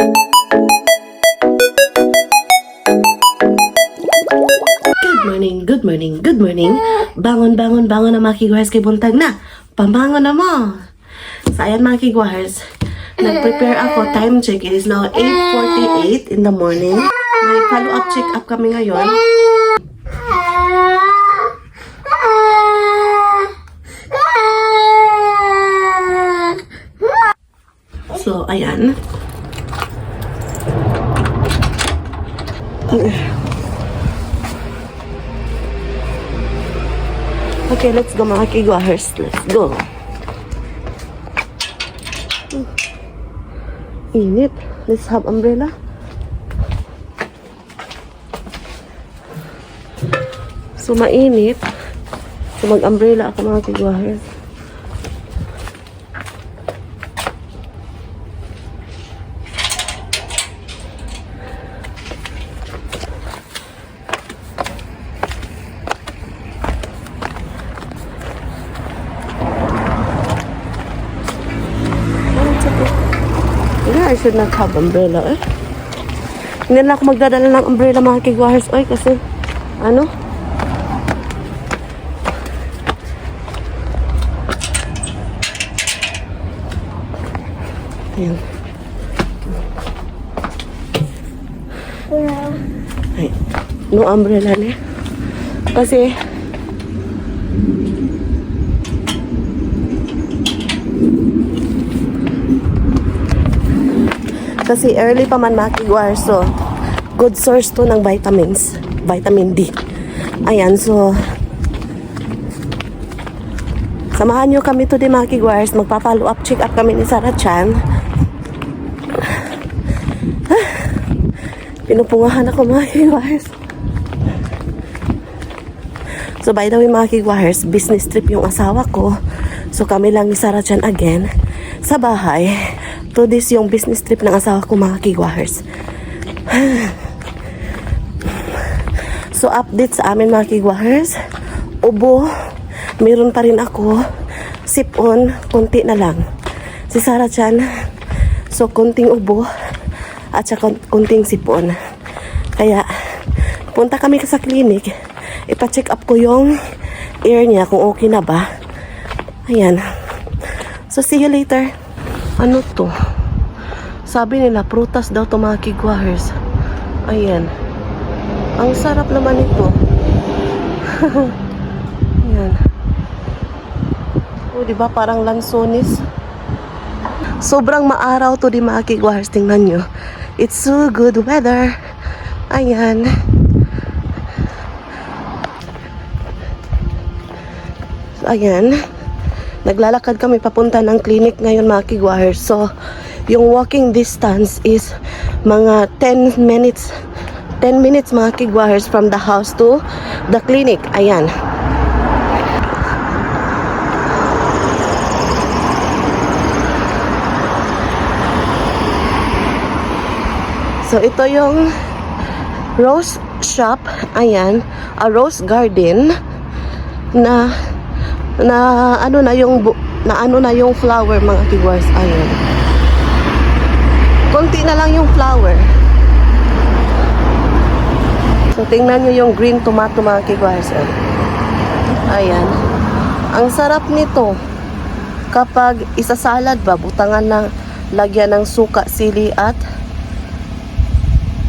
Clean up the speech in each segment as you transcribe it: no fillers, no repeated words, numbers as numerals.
Good morning. Bangon na mga kigwahers kay buntag na. Pambangon na mo. So ayan mga kigwahers, nag-prepare ako. Time check, it is now 8:48 in the morning. May follow-up check-up kami ngayon. So ayan. Okay, let's go mga kigwahers. Let's go. Init. Let's have umbrella. So mainit. So mag-umbrella ako mga kigwahers. I should not have umbrella eh. Hindi na ako magdadala ng umbrella mga kigwahers oy kasi ano? Ayan. Ay, no umbrella na. Kasi early pa man mga kigwahers, so good source to ng vitamins, vitamin D. Ayan, so samahan nyo kami today mga kigwahers. Magpa-follow up check up kami ni Sarah Chan. Pinupungahan ako mga kigwahers. So by the way mga kigwahers, business trip yung asawa ko. So kami lang ni Sarah Chan again sa bahay. To this yung business trip ng asawa ko mga kigwahers. So update sa amin mga kigwahers. Ubo, meron pa rin ako. Sipon, konti na lang. Si Sarah Chan, so konting ubo at saka konting sipon. Kaya punta kami sa clinic. Ipa-check up ko yung ear niya kung okay na ba. Ayan. So see you later. Ano to? Sabi nila, prutas daw to mga kigwahers. Ayan. Ang sarap naman ito. Ayan. O, diba? Parang lansones. Sobrang maaraw to di mga kigwahers. Tingnan nyo. It's so good weather. Ayan. So, ayan. Naglalakad kami papunta ng clinic ngayon mga kigwahers. So, yung walking distance is mga 10 minutes. 10 minutes mga kigwahers from the house to the clinic. Ayan. So, ito yung rose shop. Ayan. A rose garden na ano na yung flower mga kigwahers. Ayun. Konti na lang yung flower. So tingnan nyo yung green tomato mga kigwahers. Ayan. Ang sarap nito kapag isasalad ba, butangan ng lagyan ng suka, sili at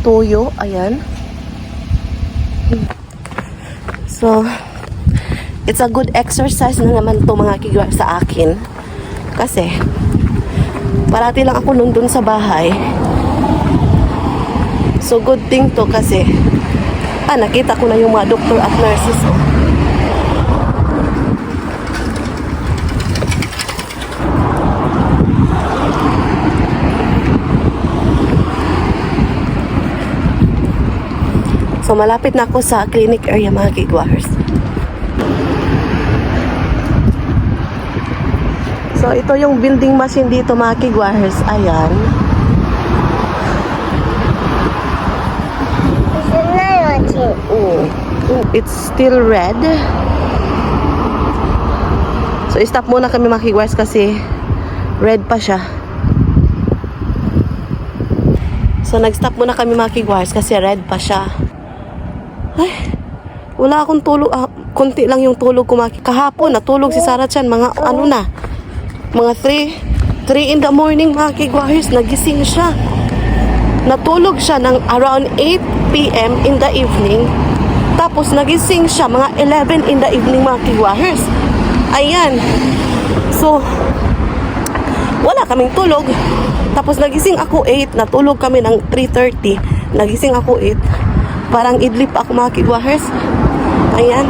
toyo. Ayan. So it's a good exercise na naman to mga kigwahers sa akin. Kasi parati lang ako nandun sa bahay. So good thing to kasi nakita ko na yung mga doctor at nurses. So malapit na ako sa clinic area mga kigwahers. So, ito yung building machine dito mga kigwahers. Ayan. It's still red. So, stop muna kami mga kigwahers kasi red pa siya. So, nag-stop muna kami mga kigwars kasi red pa siya. Ay, wala akong tulog. Kunti lang yung tulog ko mga kahapon. Natulog si Sarah Chan. Mga ano na. Mga 3 in the morning mga kigwars. Nagising siya. Natulog siya ng around 8 p.m. in the evening. Tapos nagising siya mga 11 in the evening mga kigwars. Ayan. So, wala kaming tulog. Tapos nagising ako 8, natulog kami ng 3:30. Nagising ako 8. Parang idlip ako mga kigwahers. Ayan.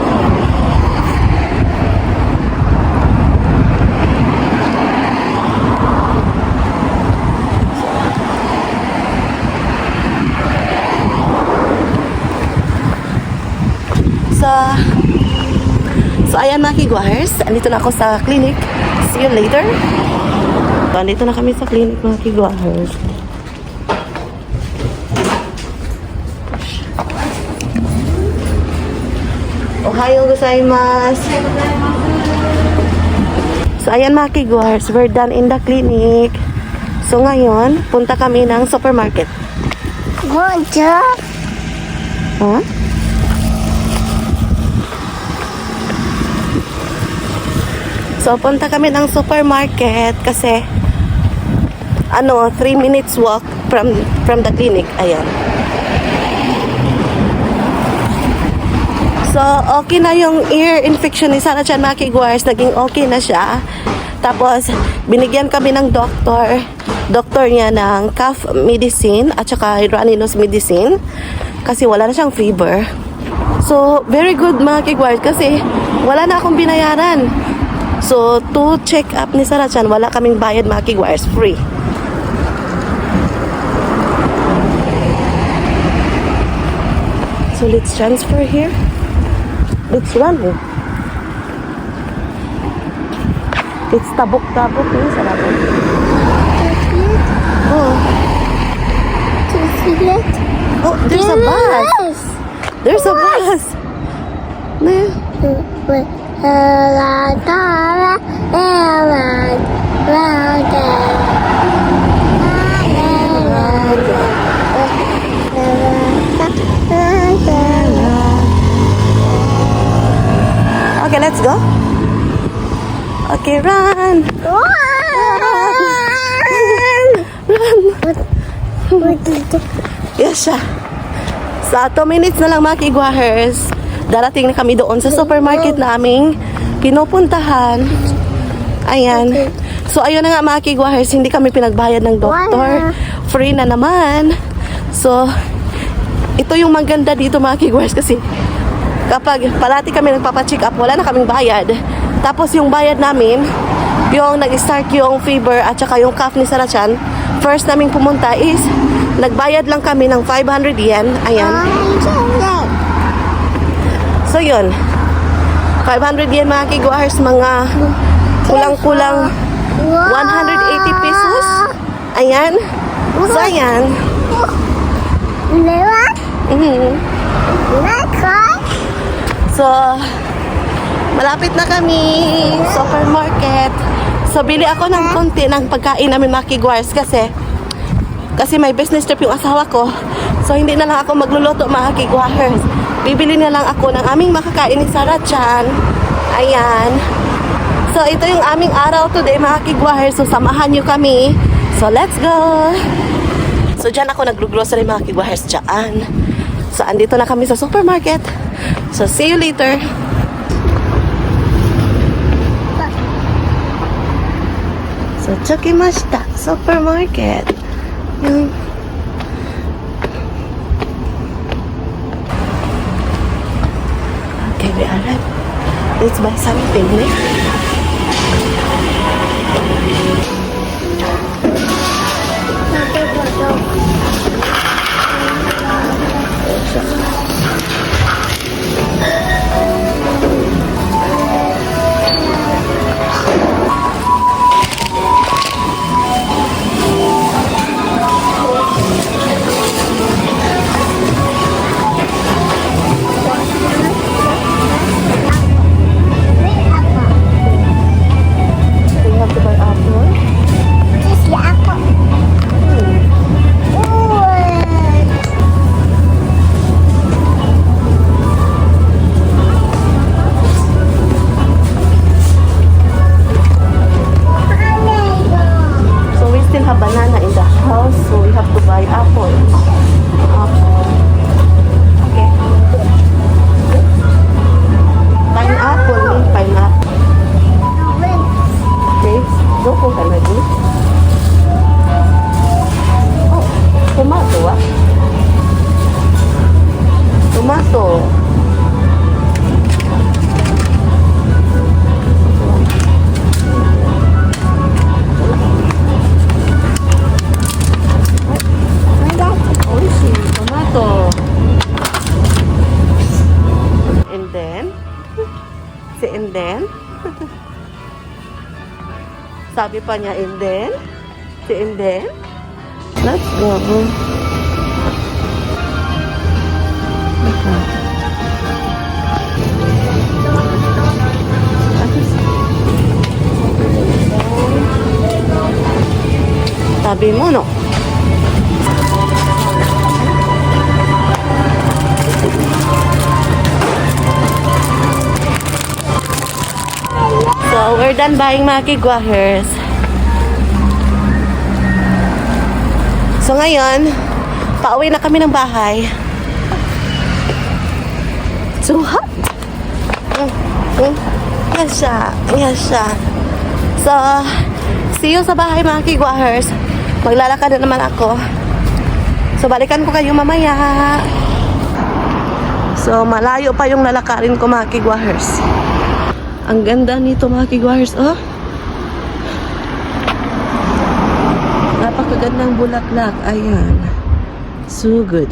So ayan mga kigwahers. Andito na ako sa clinic. See you later. So, andito na kami sa clinic mga kigwahers. Ohayo gozaimasu. So ayan mga kigwahers, we're done in the clinic. So ngayon, punta kami ng supermarket. Bonjour. Huh? So punta kami ng supermarket kasi 3 minutes walk from the clinic. Ayan. So, okay na yung ear infection ni Sarah Chan mga kigwars. Naging okay na siya. Tapos, binigyan kami ng doktor niya ng cough medicine at saka runny nose medicine kasi wala na siyang fever. So, very good mga kigwars kasi wala na akong binayaran. So, to check up ni Sarah Chan, wala kaming bayad mga kigwars. Free. So, let's transfer here. Let's run. It's tabok-tabok eh, sa labot. Oh. Oh, there's a bus. There's a bus. Okay, let's go. Okay, run. Yes, siya. Sa 2 minutes na lang mga kigwahers, darating na kami doon sa supermarket naming pinupuntahan. Ayan. So, ayun na nga mga kigwahers, hindi kami pinagbayad ng doktor. Free na naman. So, ito yung maganda dito mga kigwahers kasi kapag parati kami nagpapacheck up, wala na kaming bayad. Tapos yung bayad namin, yung nag-start yung fever at saka yung cough ni Sarah Chan, first naming pumunta is, nagbayad lang kami ng 500 yen. Ayan. So yun, 500 yen mga kigwahers, mga kulang-kulang 180 pesos. Ayan. So ayan. So, malapit na kami supermarket. So, bili ako ng konti ng pagkain namin mga kigwars kasi may business trip yung asawa ko. So, hindi na lang ako magluluto mga kigwars. Bibili na lang ako ng aming makakain ni Sarah Chan. Ayan. So, ito yung aming araw today mga kigwars. So, samahan nyo kami. So, let's go! So, dyan ako nag-grocery mga kigwars. Dyan. So, andito na kami sa supermarket. So, see you later. So, chokimashita. Supermarket. Yun. Okay, we arrived. Let's buy something, eh? We have to buy apple. banana in the house, so we have to buy apple. Apple. Okay. Pineapple, pineapple. Grapes. Doko ka na din. Oh, tomato ah. Tomato. Oishi, tomato. And then, sabi pa niya, and then, let's go. Sabi mo, no? So, we're done buying mga kigwahers. So, ngayon, pauwi na kami ng bahay. So hot! Yes siya. So, see you sa bahay mga kigwahers. Maglalakad na naman ako. So, balikan ko kayo mamaya. So, malayo pa yung lalakarin ko mga kigwahers. Ang ganda nito mga kigwahers, oh. Napakagandang bulaklak. Ayan. So good.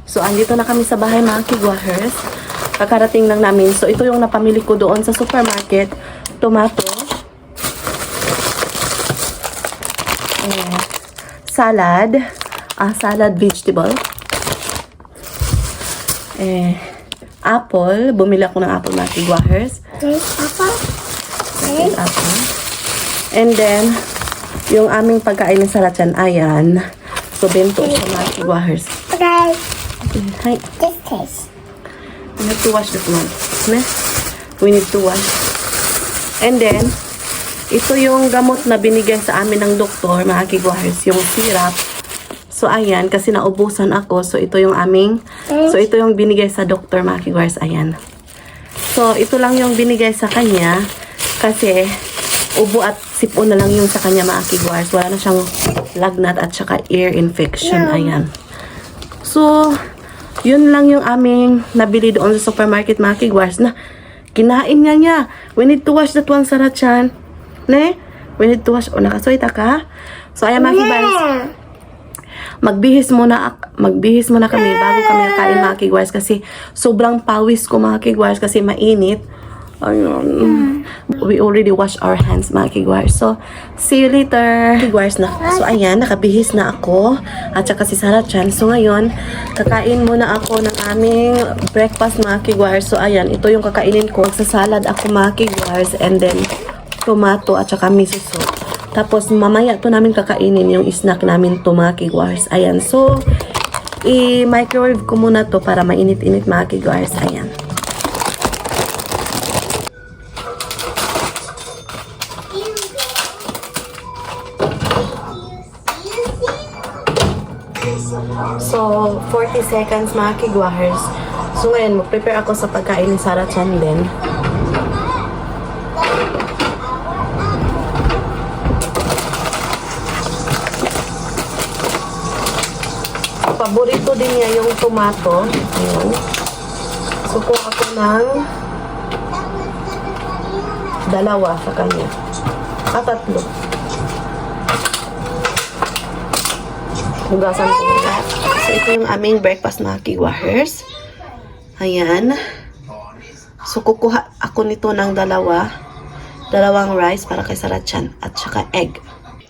So, andito na kami sa bahay mga kigwahers. Kakarating lang namin. So, ito yung napamili ko doon sa supermarket. Tomato. Salad. Salad vegetable. Apple. Bumili ako ng apple mga kigwahers. Apple. Apple. And then, yung aming pagkain ng salatyan, ayan. So, bento siya mga kigwahers. Okay. Hi. This taste. We have to wash this one. Ne? We need to wash. And then, ito yung gamot na binigay sa amin ng doktor, mga kigwahers, yung syrup. So, ayan, kasi naubusan ako. So, ito yung ito yung binigay sa doktor, mga kigwahers. Ayan. So, ito lang yung binigay sa kanya. Kasi, ubo at sipon na lang yung sa kanya, mga kigwahers. Wala na siyang lagnat at saka ear infection. Ayan. So, yun lang yung aming nabili doon sa supermarket, mga kigwahers, na kinain niya. We need to wash that one, Sarachan. Ne? We need to wash. O, nakaswita ka? So, ayan, mga kigwahers. Magbihis muna kami bago kami nakain, mga kigwahers, kasi sobrang pawis ko, mga kigwahers, kasi mainit. Ayun. We already wash our hands, mga kigwahers. So, see you later. Kigwahers na. So, ayan, nakabihis na ako. At saka si Sarachan. So, ngayon, kakain muna ako ng aming breakfast, mga kigwahers. So, ayan, ito yung kakainin ko. Sa salad ako, mga kigwahers. And then, tomato at saka miso soup. Tapos, mamaya to namin kakainin yung snack namin to, mga kigwahers. Ayan. So, i-microwave ko muna to para mainit-init, mga kigwahers. Ayan. So, 40 seconds, mga kigwahers. So, ngayon, mag-prepare ako sa pagkain ni Sarachan din. Paborito din niya yung tomato. Ayan. So, kung ako ng dalawa sa kanya. Tatlo. Hugasan ko na. So, ito yung aming breakfast, mga kigwahers. Ayan. So, kukuha ako nito ng dalawang rice para kay Sarachan at saka egg.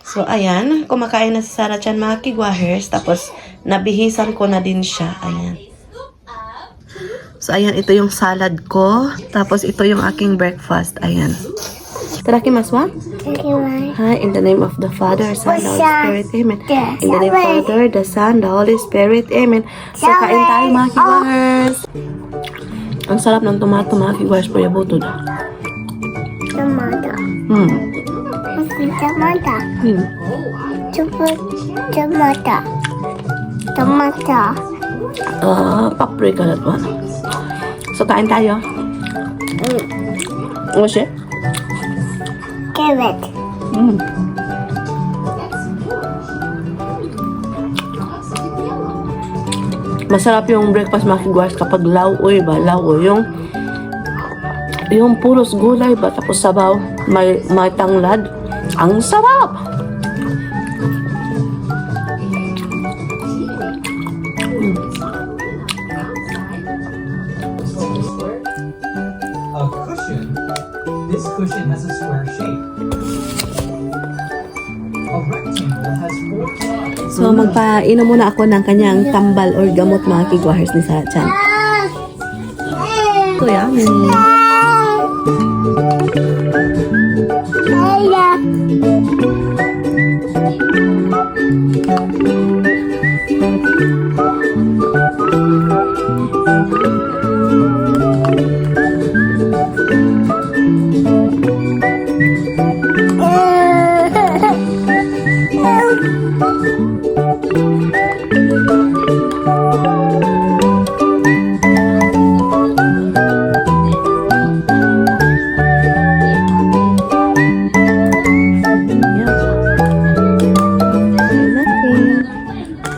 So, ayan. Kumakain na si Sarachan, mga kigwahers. Tapos, nabihisan ko na din siya. Ayan. So, ayan. Ito yung salad ko. Tapos, ito yung aking breakfast. Ayan. Itadakimasu wa? Hi, in the name of the Father, Son, the Holy Spirit, Amen. In the name of the Father, the Son, the Holy Spirit, Amen. So, kain tayo mga kigwahers. Ang sarap ng tomato mga kigwahers po yung butod. Tomato. Hmm. Tomato. Hmm. Tomato. Tomato. Paprika na to. So, kain tayo. Ano siya? Carrot. Hmm. Masarap yung breakfast mga kigwahers kapag lauoy ba? Lauoy. Yung puros gulay ba? Tapos sabaw. May tanglad. Ang sarap! A cushion. This cushion has a square shape. A rectangle has 4 sides. So, magpainom muna ako ng kanyang tambal or gamot mga kigwahers ni Sarah-chan. So, yummy.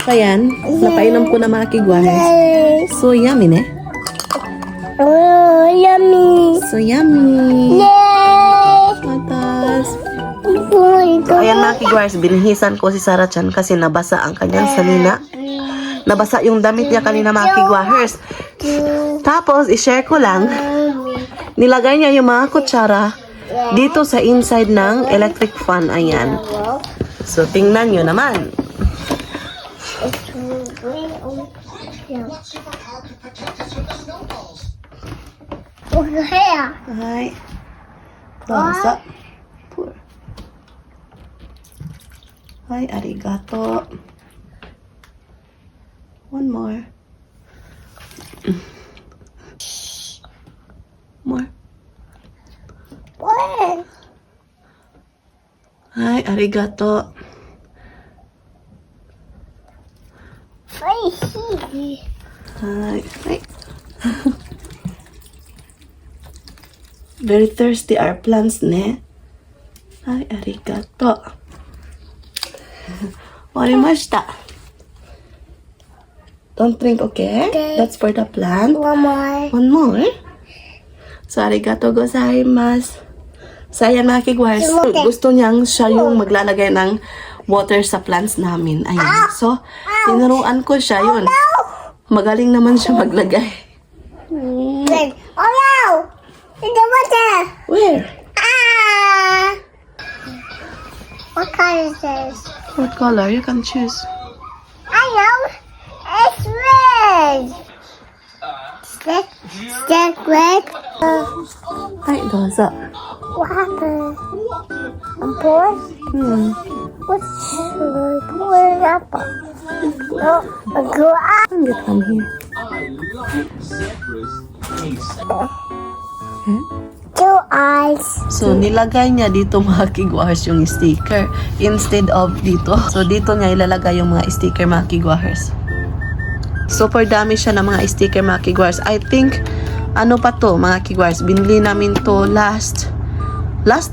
So, yan. Napainom ko na mga kigwahers. So, yummy, ne? Oh, yummy. So, yummy. Yay! Matas. Boy, So, ayan mga kigwahers, binhisan ko si Sarah-chan kasi nabasa ang kanyang salina. Nabasa yung damit niya kanina mga kigwahers. Tapos, i-share ko lang, nilagay niya yung mga kutsara dito sa inside ng electric fan. Ayan. So, tingnan nyo naman. Here. Hi. Dosa. Pour. Hi, arigato. One more. More. What? Hi, arigato. I see. Hi. Hi. Very thirsty our plants, ne? Hi, arigato. Warimashita. Don't drink, okay? Okay. That's for the plant. One more. One more. So, arigato gozaimasu. So, ayan mga kigwahers. Okay. Gusto niyang siya yung maglalagay ng water sa plants namin. Ayan. So, tinuruan ko siya yun. Magaling naman siya maglagay. Wait. Oh no! In the water. Where? Ah! What color is this? What color? You can choose. I know. It's red. Is that red? Ay, dosa. What happened? A boy? What's an apple? No, a girl. Can get from here. Two eyes. So, nilagay niya dito mga kigwahers yung sticker instead of dito. So, dito niya ilalagay yung mga sticker mga kigwahers. Super dami siya ng mga sticker mga kigwahers. I think, ano pa to mga kigwahers? Binili namin to last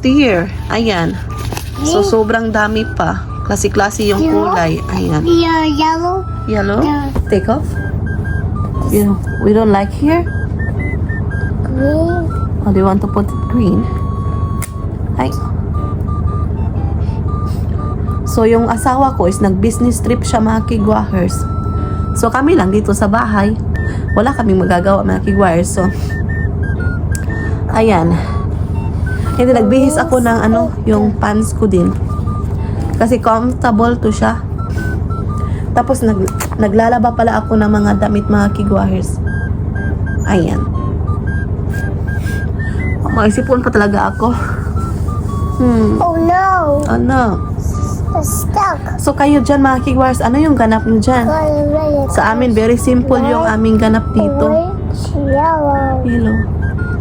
year. Ayan. So, sobrang dami pa. Klase-klase yung kulay. Ayan. Yellow. Yellow? Yeah. Take off? You, we don't like here? Green. Oh, do you want to put it green? Ay. So, yung asawa ko is nag-business trip siya mga kigwahers. So, kami lang dito sa bahay. Wala kaming magagawa mga kigwahers. So, ayan. Hindi, nagbihis ako ng yung pants ko din. Kasi comfortable to siya. Tapos, naglalaba pala ako ng mga damit mga kigwahers. Ayan. Maisipon pa talaga ako. Oh no. Oh no. It's stuck. So kayo dyan mga kigwars, ano yung ganap nyo dyan? Sa amin, very simple yung aming ganap dito. Orange, yellow. Yellow.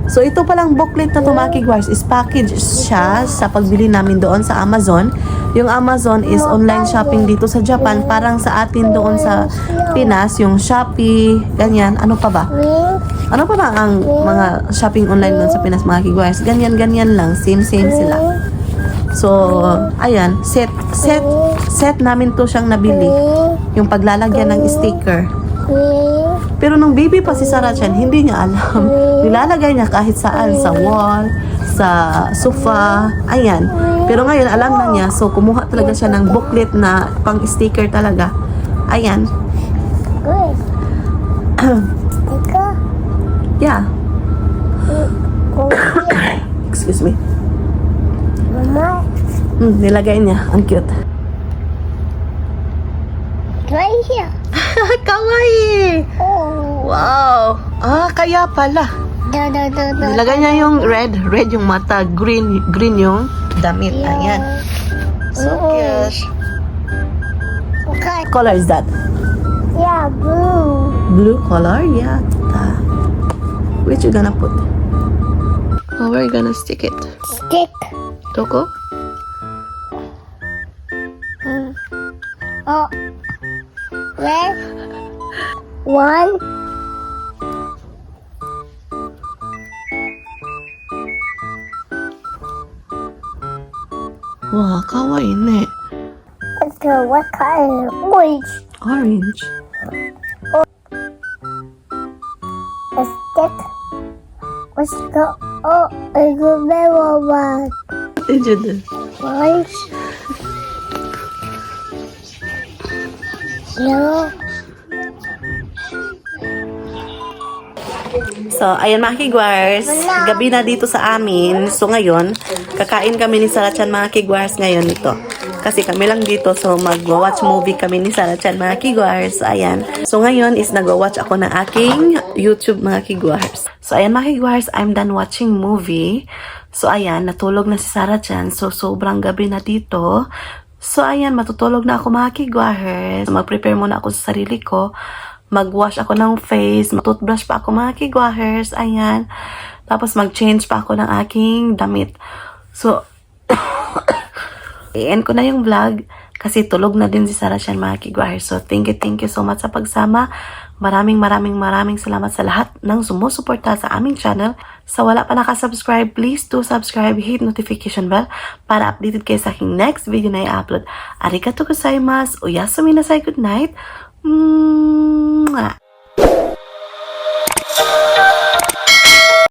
So ito palang booklet na to mga kigwars is package siya sa pagbili namin doon sa Amazon. Yung Amazon is online shopping dito sa Japan. Parang sa atin doon sa Pinas, yung Shopee, ganyan. Ano pa ba? Green, Ano pa ba ang mga shopping online doon sa Pinas mga kigwars? Ganyan lang. Same sila. So, ayan, set namin to siyang nabili. Yung paglalagyan ng sticker. green, Pero nung baby pa si Sarah Chan, hindi niya alam. Nilalagay niya kahit saan, sa wall, sa sofa, ayan. Pero ngayon, alam na niya. So, kumuha talaga siya ng booklet na pang sticker talaga. Ayan. green. Sticker. Yeah. Go here. Excuse me. Mama, Nilagay niya. Ang cute. right here. Kawaii! Oh. Wow! Kaya pala. Da. Nilagay niya yung red yung mata, green yung damit. Ayan. So cute. Okay. What color is that? Yeah, blue. Blue color? Yeah. Which you gonna put? Oh, where you gonna stick it? Stick. Toko? Oh. Red. One. Wow, kawaii ne. Okay, what color? Orange. Orange. A stick. Let's go. Oh, I go very one. What did you do? Orange. Yellow. So, ayan mga kigwars, gabi na dito sa amin. So, ngayon, kakain kami ni Sarah Chan mga kigwars ngayon ito. Kasi kami lang dito, so mag-watch movie kami ni Sarah Chan mga kigwars. Ayan. So, ngayon is nag-watch ako ng aking YouTube mga kigwars. So, ayan mga kigwars, I'm done watching movie. So, ayan, natulog na si Sarah Chan. So, sobrang gabi na dito. So, ayan, matutulog na ako mga kigwars. Mag-prepare muna ako sa sarili ko. Mag-wash ako ng face, mag-toothbrush pa ako mga kigwahers, ayan. Tapos mag-change pa ako ng aking damit. So, i-end ko na yung vlog kasi tulog na din si Sarah Chan mga kigwahers. So, thank you so much sa pagsama. Maraming salamat sa lahat ng sumusuporta sa aming channel. Sa wala pa nakasubscribe, please do subscribe, hit notification bell para updated kayo sa aking next video na i-upload. Arigatou gozaimasu, oyasumi nasai, good night. Mwah.